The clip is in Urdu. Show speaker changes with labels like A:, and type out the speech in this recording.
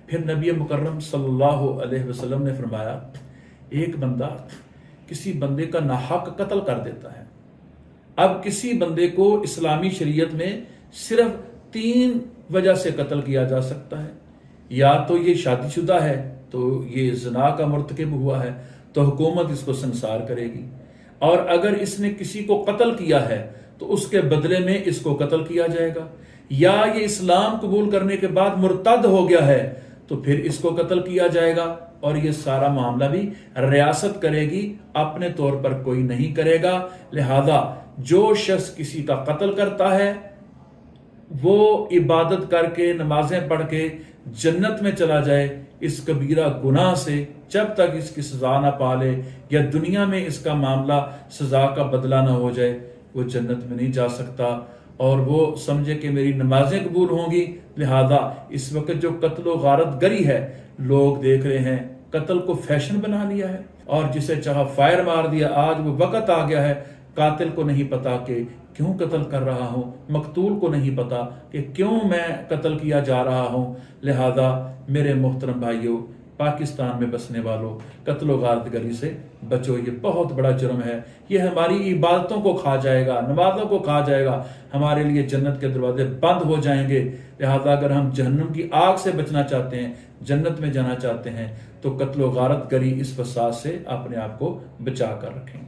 A: پھر نبی مکرم صلی اللہ علیہ وسلم نے فرمایا ایک بندہ کسی بندے کا ناحق قتل کر دیتا ہے. اب کسی بندے کو اسلامی شریعت میں صرف 3 وجہ سے قتل کیا جا سکتا ہے. یا تو یہ شادی شدہ ہے تو یہ زنا کا مرتکب ہوا ہے تو حکومت اس کو سنسار کرے گی، اور اگر اس نے کسی کو قتل کیا ہے تو اس کے بدلے میں اس کو قتل کیا جائے گا، یا یہ اسلام قبول کرنے کے بعد مرتد ہو گیا ہے تو پھر اس کو قتل کیا جائے گا. اور یہ سارا معاملہ بھی ریاست کرے گی، اپنے طور پر کوئی نہیں کرے گا. لہذا جو شخص کسی کا قتل کرتا ہے وہ عبادت کر کے نمازیں پڑھ کے جنت میں چلا جائے اس کبیرہ گناہ سے، جب تک اس کی سزا نہ پالے یا دنیا میں اس کا معاملہ سزا کا بدلہ نہ ہو جائے وہ جنت میں نہیں جا سکتا. اور وہ سمجھے کہ میری نمازیں قبول ہوں گی. لہذا اس وقت جو قتل و غارت گری ہے لوگ دیکھ رہے ہیں، قتل کو فیشن بنا لیا ہے اور جسے چاہا فائر مار دیا. آج وہ وقت آ گیا ہے قاتل کو نہیں پتا کہ کیوں قتل کر رہا ہوں، مقتول کو نہیں پتا کہ کیوں میں قتل کیا جا رہا ہوں. لہذا میرے محترم بھائیوں، پاکستان میں بسنے والوں، قتل و غارت گری سے بچو. یہ بہت بڑا جرم ہے، یہ ہماری عبادتوں کو کھا جائے گا، نمازوں کو کھا جائے گا، ہمارے لیے جنت کے دروازے بند ہو جائیں گے. لہذا اگر ہم جہنم کی آگ سے بچنا چاہتے ہیں، جنت میں جانا چاہتے ہیں تو قتل و غارت گری اس فساد سے اپنے آپ کو بچا کر رکھیں.